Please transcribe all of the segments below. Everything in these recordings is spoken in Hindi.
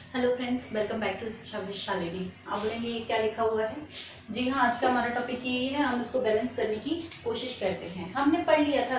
Hello friends, welcome back to Shiksha with Shalini. आप बोलेंगे ये क्या लिखा हुआ है? जी हाँ, आज का हमारा टॉपिक ये है, हम इसको बैलेंस करने की कोशिश करते हैं। हमने पढ़ लिया था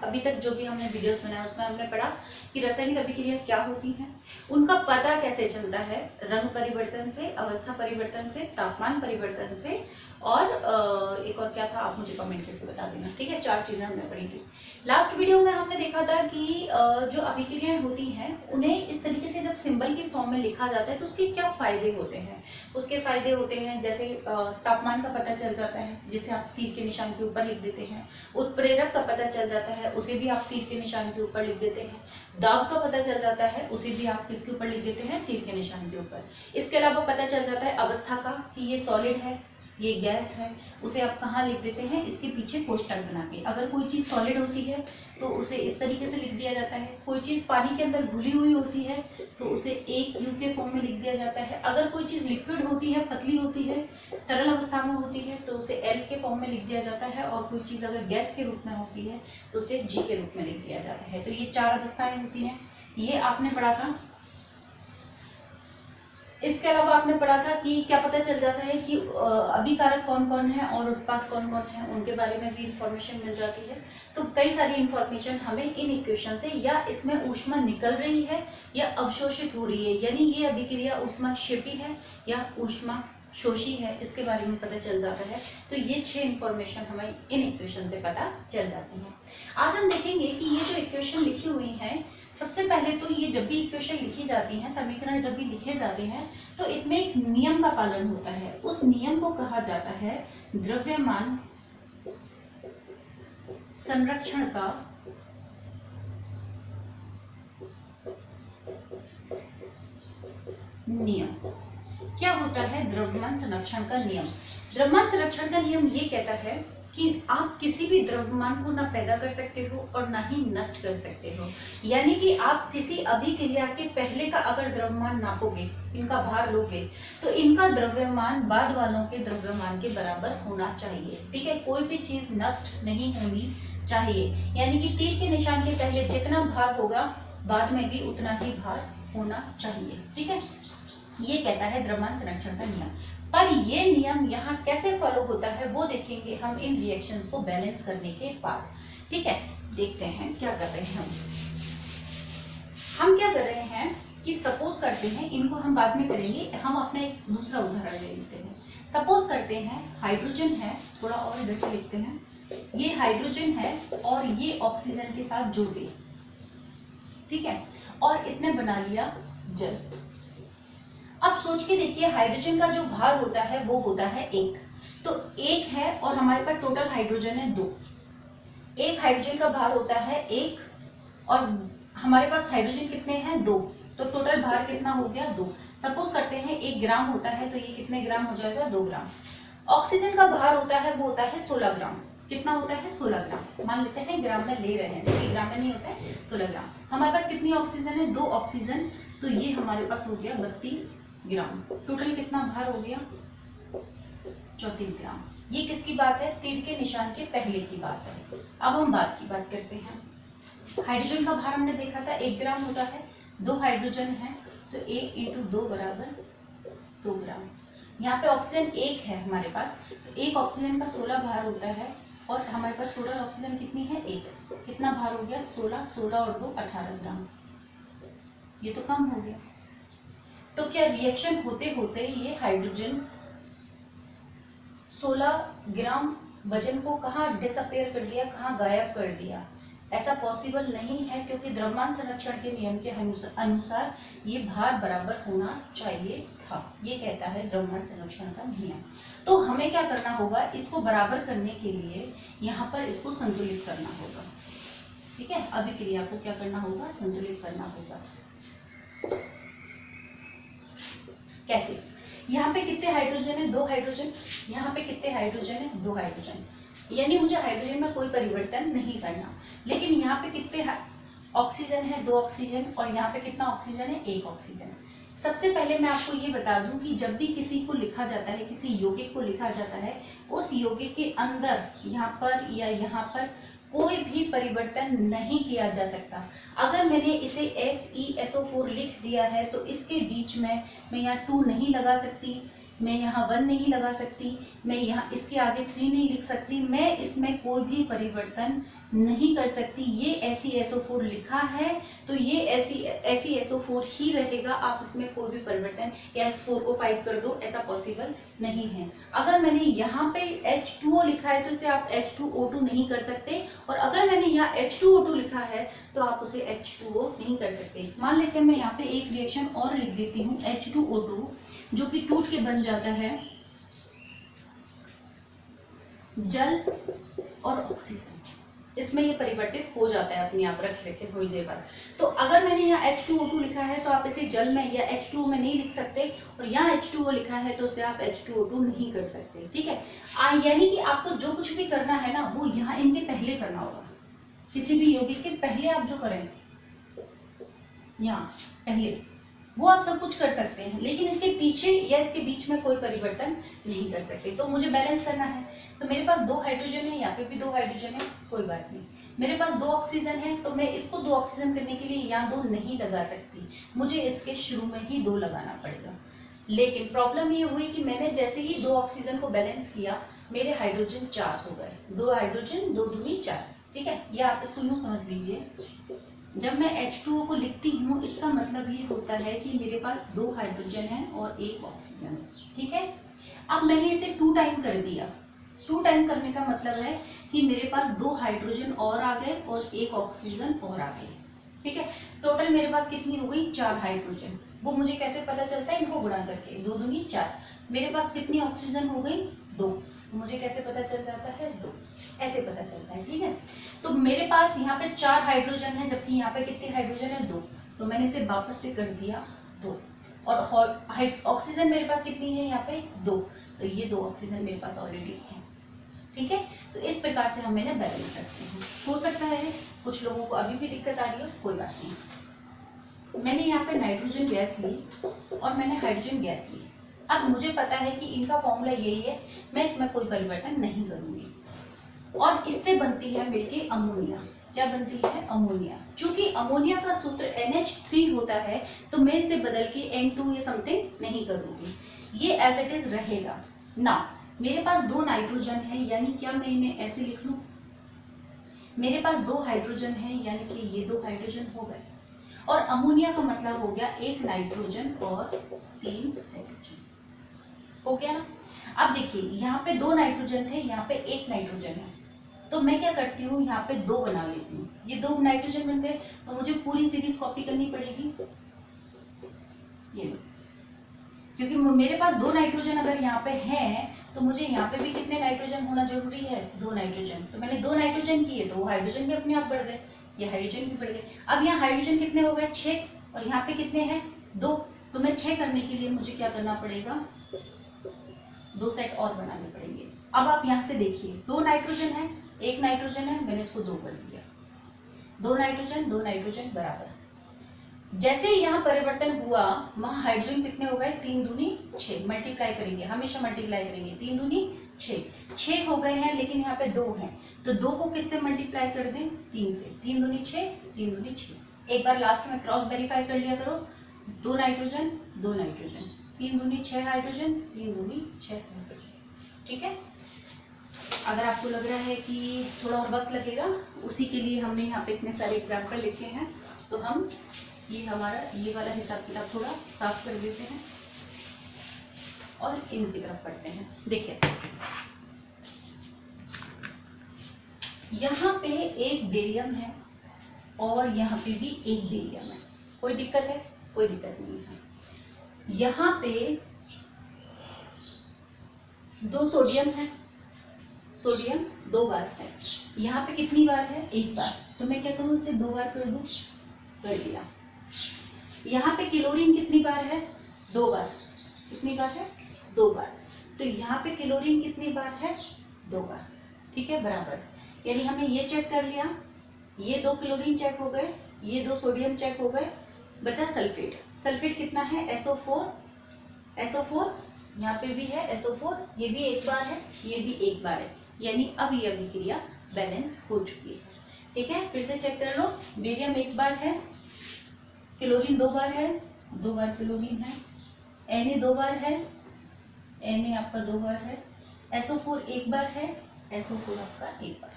अभी तक जो भी हमने वीडियोस बनाया उसमें हमने पढ़ा कि रासायनिक अभिक्रिया क्या होती हैं, उनका पता कैसे चलता है, रंग परिवर्तन से, अवस्था परिवर्तन से, तापमान परिवर्तन से, और एक और क्या था आप मुझे कमेंट करके बता देना। ठीक है, 4 चीजें हमने पढ़ी थी। लास्ट वीडियो में हमने देखा था कि जो अभिक्रियाएं होती हैं उन्हें इस तरीके से जब सिंबल की फॉर्म में लिखा जाता है तो उसके क्या फायदे होते हैं। उसके फायदे होते हैं जैसे तापमान का पता चल जाता है, जिसे आप तीर के निशान के ऊपर लिख देते हैं। उत्प्रेरक का पता चल जाता है, उसे भी आप तीर के निशान के ऊपर लिख देते हैं। दाब का पता चल जाता है, उसे भी आप किसके ऊपर लिख देते हैं, तीर के निशान के ऊपर। इसके अलावा पता चल जाता है अवस्था का कि ये सॉलिड है, ये गैस है, उसे आप कहाँ लिख देते हैं, इसके पीछे कोष्टक बना के। अगर कोई चीज सॉलिड होती है तो उसे इस तरीके से लिख दिया जाता है। कोई चीज पानी के अंदर घुली हुई होती है तो उसे एक यू के फॉर्म में लिख दिया जाता है। अगर कोई चीज लिक्विड होती है, पतली होती है, तरल अवस्था में होती है तो उसे एल के फॉर्म में लिख दिया जाता है। और कोई चीज अगर गैस के रूप में होती है तो उसे जी के रूप में लिख दिया जाता है। तो ये 4 अवस्थाएं होती हैं, ये आपने पढ़ा था। इसके अलावा आपने पढ़ा था कि क्या पता चल जाता है कि अभिकारक कौन कौन है और उत्पाद कौन कौन है, उनके बारे में भी इंफॉर्मेशन मिल जाती है। तो कई सारी इंफॉर्मेशन हमें इन इक्वेशन से, या इसमें ऊष्मा निकल रही है या अवशोषित हो रही है, यानी ये अभिक्रिया ऊष्माक्षेपी है या ऊष्मा शोषी है, इसके बारे में पता चल जाता है। तो ये 6 इंफॉर्मेशन हमें इन इक्वेशन से पता चल जाती है। आज हम देखेंगे कि ये जो इक्वेशन लिखी हुई है, सबसे पहले तो ये जब भी इक्वेशन लिखी जाती है, समीकरण जब भी लिखे जाते हैं, तो इसमें एक नियम का पालन होता है। उस नियम को कहा जाता है द्रव्यमान संरक्षण का नियम। क्या होता है द्रव्यमान संरक्षण का नियम? द्रव्यमान संरक्षण का नियम ये कहता है कि आप किसी भी द्रव्यमान को ना पैदा कर सकते हो और ना ही नष्ट कर सकते हो। यानी कि आप किसी अभिक्रिया के पहले का अगर द्रव्यमान नापोगे, इनका भार लोगे, तो इनका द्रव्यमान बाद वालों के द्रव्यमान के बराबर होना चाहिए। ठीक है, कोई भी चीज नष्ट नहीं होनी चाहिए। यानी कि तीर के निशान के पहले जितना भार होगा बाद में भी उतना ही भार होना चाहिए। ठीक है, ये कहता है द्रव्यमान संरक्षण का नियम। पर ये नियम यहाँ कैसे फॉलो होता है वो देखेंगे हम इन रिएक्शंस को बैलेंस करने के बाद। ठीक है, देखते हैं क्या कर रहे हैं हम क्या कर रहे हैं कि सपोज करते हैं, इनको हम बाद में करेंगे, हम अपना एक दूसरा उदाहरण ले लेते हैं। सपोज करते हैं हाइड्रोजन है, थोड़ा और इधर से लिखते हैं, ये हाइड्रोजन है और ये ऑक्सीजन के साथ जुड़ गई। ठीक है, और इसने बना लिया जल। अब सोच के देखिए, हाइड्रोजन का जो भार होता है वो होता है 1। तो 1 है और हमारे पास टोटल हाइड्रोजन है 2। एक हाइड्रोजन का भार होता है 1 और हमारे पास हाइड्रोजन कितने हैं 2, तो टोटल भार कितना हो गया 2। सपोज करते हैं 1 ग्राम होता है तो ये कितने ग्राम हो जाएगा 2 ग्राम। ऑक्सीजन का भार होता है वो होता है 16 ग्राम। कितना होता है 16 ग्राम, मान लेते हैं ग्राम में ले रहे हैं, जबकि ग्राम में नहीं होता है, 16 ग्राम। हमारे पास कितनी ऑक्सीजन है 2 ऑक्सीजन, तो ये हमारे पास हो गया 32 ग्राम। टोटल कितना भार हो गया 34 ग्राम। ये किसकी बात है? तीर के निशान के पहले की बात है। अब हम बाद की बात करते हैं। हाइड्रोजन का भार हमने देखा था 1 ग्राम होता है, 2 हाइड्रोजन है तो 1 × 2 बराबर 2 ग्राम। यहाँ पे ऑक्सीजन 1 है हमारे पास, तो 1 ऑक्सीजन का 16 भार होता है और हमारे पास टोटल ऑक्सीजन कितनी है 1। कितना भार हो गया 16 और 2 18 ग्राम। ये तो कम हो गया। तो क्या रिएक्शन होते होते ये हाइड्रोजन 16 ग्राम वजन को कहाँ डिसअपेयर कर दिया, कहाँ गायब कर दिया? ऐसा पॉसिबल नहीं है, क्योंकि द्रव्यमान संरक्षण के नियम के अनुसार ये भार बराबर होना चाहिए था। ये कहता है द्रव्यमान संरक्षण का नियम। तो हमें क्या करना होगा, इसको बराबर करने के लिए यहाँ पर इसको संतुलित करना होगा। ठीक है, अभिक्रिया को क्या करना होगा, संतुलित करना होगा। कैसे? यहाँ पे कितने हाइड्रोजन है 2 हाइड्रोजन, यहाँ पे कितने हाइड्रोजन है 2 हाइड्रोजन, यानी मुझे हाइड्रोजन में कोई परिवर्तन नहीं करना। लेकिन यहाँ पे कितने ऑक्सीजन है 2 ऑक्सीजन, और यहाँ पे कितना ऑक्सीजन है 1 ऑक्सीजन। सबसे पहले मैं आपको ये बता दूं कि जब भी किसी को लिखा जाता है, किसी यौगिक को लिखा जाता है, उस यौगिक के अंदर यहाँ पर या यहाँ पर कोई भी परिवर्तन नहीं किया जा सकता। अगर मैंने इसे FeSO4 लिख दिया है तो इसके बीच में मैं यहाँ 2 नहीं लगा सकती, मैं यहाँ 1 नहीं लगा सकती, मैं यहाँ इसके आगे 3 नहीं लिख सकती, मैं इसमें कोई भी परिवर्तन नहीं कर सकती। ये FeSO4 लिखा है तो ये FeSO4 ही रहेगा, आप इसमें कोई भी परिवर्तन या S4 को 5 कर दो, ऐसा पॉसिबल नहीं है। अगर मैंने यहाँ पे H2O लिखा है तो इसे आप H2O2 नहीं कर सकते, और अगर मैंने यहाँ H2O2 लिखा है तो आप उसे H2O नहीं कर सकते। मान लेते हैं मैं यहाँ पे एक रिएक्शन और लिख देती हूँ H2O2, जो कि टूट के बन जाता है जल और ऑक्सीजन। इसमें ये परिवर्तित हो जाता है अपने आप, रख रखे थोड़ी देर बाद। तो अगर मैंने यहाँ H2O2 लिखा है तो आप इसे जल में या H2O में नहीं लिख सकते, और यहाँ H2O लिखा है तो उसे आप H2O2 नहीं कर सकते, ठीक है। यानी कि आपको जो कुछ भी करना है ना वो यहाँ इनके पहले करना होगा। किसी भी यौगिक के पहले आप जो करें यहाँ पहले, वो आप सब कुछ कर सकते हैं, लेकिन इसके पीछे या इसके बीच में कोई परिवर्तन नहीं कर सकते। तो मुझे बैलेंस करना है, तो मेरे पास 2 हाइड्रोजन है, यहाँ पे भी 2 हाइड्रोजन है, कोई बात नहीं। मेरे पास 2 ऑक्सीजन है तो मैं इसको 2 ऑक्सीजन करने के लिए यहाँ 2 नहीं लगा सकती, मुझे इसके शुरू में ही 2 लगाना पड़ेगा। लेकिन प्रॉब्लम ये हुई कि मैंने जैसे ही 2 ऑक्सीजन को बैलेंस किया, मेरे हाइड्रोजन 4 हो गए। 2 हाइड्रोजन 2 दूनी 4, ठीक है। ये आप इसको यूँ समझ लीजिए, जब मैं H2O को लिखती हूँ इसका मतलब ये होता है कि मेरे पास 2 हाइड्रोजन है और 1 ऑक्सीजन है, ठीक है। अब मैंने इसे 2 टाइम कर दिया। 2 टाइम करने का मतलब है कि मेरे पास 2 हाइड्रोजन और आ गए और 1 ऑक्सीजन और आ गए, ठीक है। टोटल मेरे पास कितनी हो गई? 4 हाइड्रोजन। वो मुझे कैसे पता चलता है? इनको गुणा करके, 2 दूनी 4। मेरे पास कितनी ऑक्सीजन हो गई? 2। मुझे कैसे पता चल जाता है? 2। ऐसे पता चलता है, ठीक है। तो मेरे पास यहाँ पे 4 हाइड्रोजन है, जबकि यहाँ पे कितने हाइड्रोजन है? 2। तो मैंने इसे वापस से कर दिया 2। और ऑक्सीजन मेरे पास कितनी है यहाँ पे? 2। तो ये 2 ऑक्सीजन मेरे पास ऑलरेडी है, ठीक है। तो इस प्रकार से हम इन्हें बैलेंस करते हैं। हो सकता है कुछ लोगों को अभी भी दिक्कत आ रही है, कोई बात नहीं। मैंने यहाँ पे नाइट्रोजन गैस ली और मैंने हाइड्रोजन गैस ली। अब मुझे पता है कि इनका फॉर्मूला यही है, मैं इसमें कोई परिवर्तन नहीं करूंगी, और इससे बनती है मिलके अमोनिया। क्या बनती है? अमोनिया। चूंकि अमोनिया का सूत्र NH3 होता है तो मैं इसे बदल के N2 या समथिंग नहीं करूंगी, ये एज इट इज रहेगा ना। मेरे पास 2 नाइट्रोजन है, यानी क्या मैं इन्हें ऐसे लिख लूं? मेरे पास 2 हाइड्रोजन है, यानी कि ये 2 हाइड्रोजन हो गए, और अमोनिया का मतलब हो गया 1 नाइट्रोजन और 3 हाइड्रोजन, हो गया ना। अब देखिए यहाँ पे 2 नाइट्रोजन थे, यहाँ पे 1 नाइट्रोजन है, तो मैं क्या करती हूँ, यहाँ पे 2 बना लेती हूँ। ये 2 नाइट्रोजन बन गए, तो मुझे पूरी सीरीज कॉपी करनी पड़ेगी, ये लो। क्योंकि मेरे पास 2 नाइट्रोजन अगर यहाँ पे हैं तो मुझे यहाँ पे भी कितने नाइट्रोजन होना जरूरी है? 2 नाइट्रोजन। तो मैंने 2 नाइट्रोजन किए तो वो हाइड्रोजन भी अपने आप बढ़ गए, ये हाइड्रोजन भी बढ़ गए। अब यहाँ हाइड्रोजन कितने हो गए? 6, और यहाँ पे कितने हैं? 2। तो मैं 6 करने के लिए मुझे क्या करना पड़ेगा? 2 सेट और बनाने पड़ेंगे। अब आप यहाँ से देखिए, 2 नाइट्रोजन है, 1 नाइट्रोजन है, मैंने इसको 2 कर दिया। 2 नाइट्रोजन बराबर। जैसे ही यहाँ परिवर्तन हुआ, वहां हाइड्रोजन कितने हो गए? 3 दूनी 6। मल्टीप्लाई करेंगे, हमेशा मल्टीप्लाई करेंगे। 3 दूनी 6 हो गए हैं, लेकिन यहाँ पे 2 हैं, तो 2 को किससे मल्टीप्लाई कर दें? 3 से। 3 दूनी 6, 3 दूनी 6। एक बार लास्ट में क्रॉस वेरीफाई कर लिया करो। 2 नाइट्रोजन 2 नाइट्रोजन, 3 दूनी 6 हाइड्रोजन, 3 दूनी 6 हाइड्रोजन, ठीक है। अगर आपको लग रहा है कि थोड़ा और वक्त लगेगा, उसी के लिए हमने यहाँ पे इतने सारे एग्जाम्पल लिखे हैं, तो हम ये हमारा ये वाला हिसाब किताब थोड़ा साफ कर देते हैं और इनकी तरफ पढ़ते हैं। देखिए यहाँ पे एक बेरियम है और यहाँ पे भी एक बेरियम है। कोई दिक्कत है? कोई दिक्कत नहीं है। यहाँ पे 2 सोडियम है, सोडियम 2 बार है। यहाँ पे कितनी बार है? 1 बार। तो मैं क्या करूँ, इसे 2 बार कर दूँ, कर दिया। यहाँ पे क्लोरीन कितनी बार है? 2 बार। कितनी बार है? 2 बार। तो यहाँ पे क्लोरीन कितनी बार है? 2 बार, ठीक है, बराबर। यानी हमने ये चेक कर लिया, ये 2 क्लोरीन चेक हो गए, ये 2 सोडियम चेक हो गए, बचा सल्फेट। सल्फेट कितना है? SO4। यहाँ पे भी है SO4, ये भी 1 बार है, ये भी 1 बार है, यानी अब ये अभिक्रिया बैलेंस हो चुकी है। ठीक है, फिर से चेक कर लो। बेरियम एक बार है, क्लोरीन 2 बार है, 2 बार क्लोरीन है, Na 2 बार है, Na आपका 2 बार है, SO4 1 बार है, SO4 आपका 1 बार।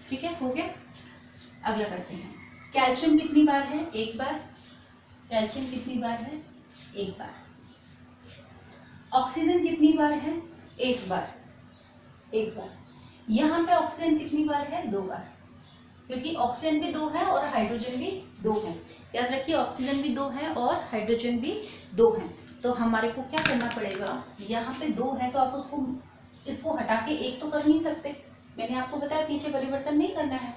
ठीक है, हो गया। अगला करते हैं। कैल्शियम कितनी बार है? 1 बार। कैल्शियम कितनी बार है? 1 बार। ऑक्सीजन कितनी बार है? 1 बार। 1 बार। यहाँ पे ऑक्सीजन कितनी बार है? 2 बार, क्योंकि ऑक्सीजन भी 2 है और हाइड्रोजन भी 2 है। याद रखिए, ऑक्सीजन भी 2 है और हाइड्रोजन भी 2 है। तो हमारे को क्या करना पड़ेगा, यहाँ पे 2 है तो आप इसको हटा के 1 तो कर नहीं सकते। मैंने आपको बताया पीछे परिवर्तन नहीं करना है।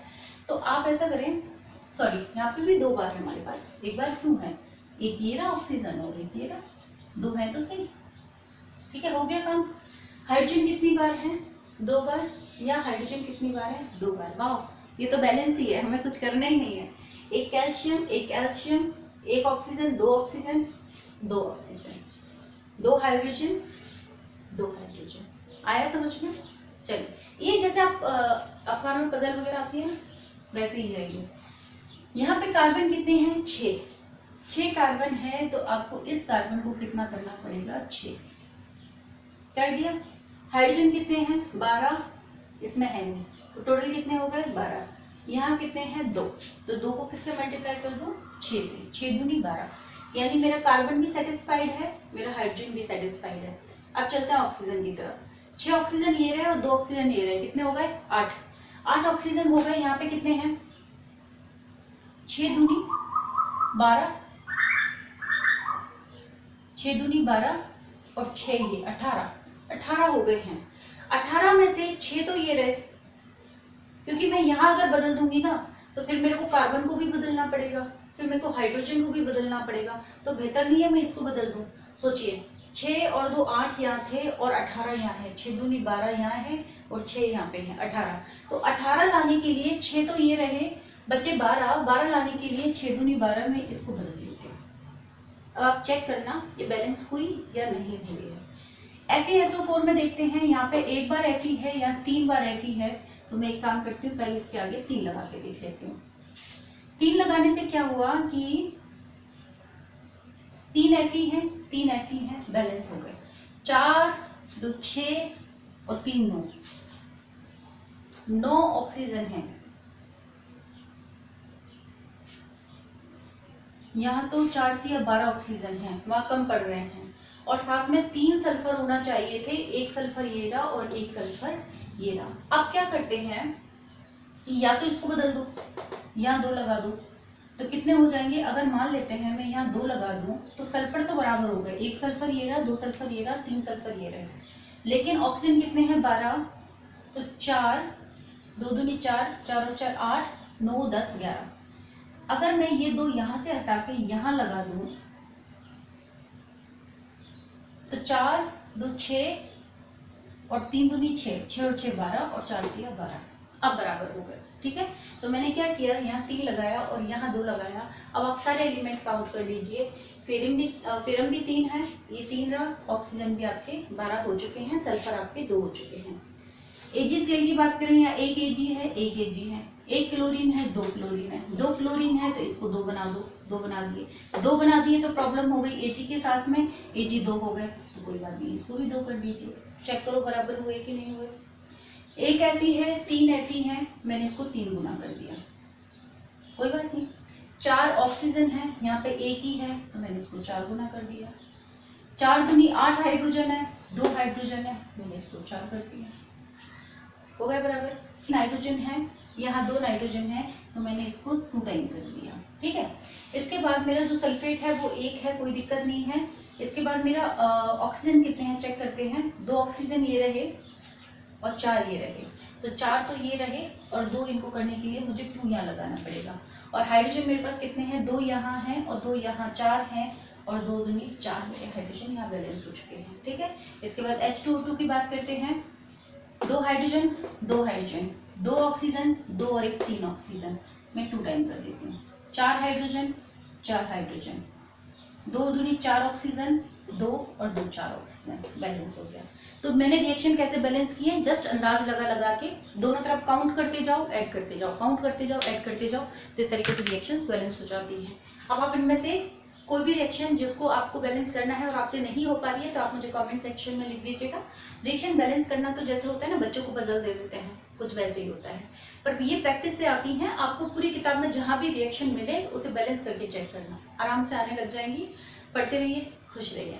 तो आप ऐसा करें, सॉरी, यहाँ पे भी 2 बार है हमारे पास। 1 बार क्यों है? एक ये रहा ऑक्सीजन और एक ये रहा, 2 है तो सही। ठीक है, हो गया काम। हाइड्रोजन कितनी बार है? 2 बार। या हाइड्रोजन कितनी बार है? 2 बार। वाह, ये तो बैलेंस ही है, हमें कुछ करना ही नहीं है। एक कैल्शियम, एक कैल्शियम, एक oxygen, 2 oxygen, 2 oxygen, 2 hydrogen, 2 hydrogen. आया समझ में? चलिए, ये जैसे आप अखबार में पजल वगैरह आती है ना, वैसे ही है ये। यहाँ पे कार्बन कितने हैं? 6 कार्बन है, तो आपको इस कार्बन को कितना करना पड़ेगा? 6 कर दिया। हाइड्रोजन कितने हैं? 12, इसमें है नहीं, तो टोटल कितने हो गए? 12। यहाँ कितने हैं? 2, तो 2 को किससे मल्टीप्लाई कर दूं? 6 से। 6 दूनी 12, यानी मेरा कार्बन भी सेटिस्फाइड है, मेरा हाइड्रोजन भी सेटिस्फाइड है। अब चलते हैं ऑक्सीजन की तरफ। 6 ऑक्सीजन ये रहे और 2 ऑक्सीजन ये रहे, कितने हो गए? 8। 8 ऑक्सीजन हो गए। यहाँ पे कितने हैं? 6 दूनी 12, 6 दूनी 12 और 6 ये 18 हो गए हैं। 18 में से 6 तो ये रहे, क्योंकि मैं यहाँ अगर बदल दूंगी ना तो फिर मेरे को कार्बन को भी बदलना पड़ेगा, फिर मेरे को हाइड्रोजन को भी बदलना पड़ेगा। तो बेहतर नहीं है मैं इसको बदल दूं। सोचिए, 6 और 2 8 यहाँ थे और 18 यहाँ है। 6 दूनी 12 यहाँ है और 6 यहाँ पे है 18। तो 18 लाने के लिए 6 तो ये रहे, बचे 12 लाने के लिए 6 दूनी 12 में इसको बदल देते हैं। अब आप चेक करना ये बैलेंस हुई या नहीं हुई है। FeSO4 में देखते हैं, यहाँ पे 1 बार Fe है या 3 बार Fe है। तो मैं एक काम करती हूँ, पहले इसके आगे 3 लगा के देख लेती हूँ। 3 लगाने से क्या हुआ कि 3 Fe है, बैलेंस हो गए। 4 2 6 और 3 9 ऑक्सीजन है। यहाँ तो 4 3 12 ऑक्सीजन है, वहां कम पड़ रहे हैं। और साथ में 3 सल्फर होना चाहिए थे, 1 सल्फर ये रहा और 1 सल्फर ये रहा। अब क्या करते हैं कि या तो इसको बदल दो, यहाँ 2 लगा दो, तो कितने हो जाएंगे? अगर मान लेते हैं मैं यहाँ 2 लगा दूं तो सल्फर तो बराबर हो गए। 1 सल्फर ये रहा, 2 सल्फर ये रहा, 3 सल्फर ये रहे। लेकिन ऑक्सीजन कितने हैं? 12, तो 4 2 दूनी 4, 4 और 4 8 9 10 11। अगर मैं ये 2 यहाँ से हटा के यहाँ लगा दूं तो 4 2 6 और 3 दूनी 6, 6 और 6 12 और 4 3 12। अब बराबर हो गए। ठीक है, तो मैंने क्या किया, यहाँ 3 लगाया और यहाँ 2 लगाया। अब आप सारे एलिमेंट काउंट कर लीजिए। फेरम भी 3 है, ये 3 रहा। ऑक्सीजन भी आपके 12 हो चुके हैं, सल्फर आपके 2 हो चुके हैं। Ag स्केल की बात करें, या 1 Ag है, 1 Ag है, 1 क्लोरीन है, 2 क्लोरीन है, 2 क्लोरीन है तो इसको 2 बना दो, 2 बना दिए। 2 बना दिए तो प्रॉब्लम हो गई Ag के साथ में, Ag 2 हो गए तो कोई बात नहीं, इसको भी 2 कर दीजिए। चेक करो बराबर हुए कि नहीं हुए। 1 Fe है, 3 Fe है, मैंने इसको 3 गुना कर दिया, कोई बात नहीं। 4 ऑक्सीजन है, यहाँ पे 1 ही है तो मैंने इसको 4 गुना कर दिया। 4 दूनी 8 हाइड्रोजन है, 2 हाइड्रोजन है, मैंने इसको 4 कर दिया, हो गया बराबर। नाइट्रोजन है, यहाँ 2 नाइट्रोजन है तो मैंने इसको 2 टाइम कर दिया। ठीक है, इसके बाद मेरा जो सल्फेट है वो 1 है, कोई दिक्कत नहीं है। इसके बाद मेरा ऑक्सीजन कितने हैं चेक करते हैं। 2 ऑक्सीजन ये रहे और 4 ये रहे, तो 4 तो ये रहे और 2 इनको करने के लिए मुझे 2 यहाँ लगाना पड़ेगा। और हाइड्रोजन मेरे पास कितने हैं? 2 यहाँ हैं और 2 यहाँ, 4 हैं और 2 दूनी 4 मेरे हाइड्रोजन यहाँ बैलेंस हो चुके हैं। ठीक है, इसके बाद H2O2 की बात करते हैं। 2 हाइड्रोजन, 2 हाइड्रोजन, 2 ऑक्सीजन, 2 और 1 3 ऑक्सीजन, मैं 2 टाइम कर देती हूँ। 4 हाइड्रोजन, 4 हाइड्रोजन, 2 दूनी 4 ऑक्सीजन, 2 और 2 4 ऑक्सीजन, बैलेंस हो गया। तो मैंने रिएक्शन कैसे बैलेंस किए, जस्ट अंदाज लगा लगा के दोनों तरफ काउंट करते जाओ, ऐड करते जाओ, काउंट करते जाओ, ऐड करते जाओ, तो इस तरीके से रिएक्शंस बैलेंस हो जाती हैं। अब आप इनमें से कोई भी रिएक्शन जिसको आपको बैलेंस करना है और आपसे नहीं हो पा रही है तो आप मुझे कमेंट सेक्शन में लिख दीजिएगा। रिएक्शन बैलेंस करना तो जैसे होता है ना, बच्चों को पजल दे देते हैं, कुछ वैसे ही होता है, पर ये प्रैक्टिस से आती हैं। आपको पूरी किताब में जहां भी रिएक्शन मिले उसे बैलेंस करके चेक करना, आराम से आने लग जाएंगी। पढ़ते रहिए, खुश रहिए।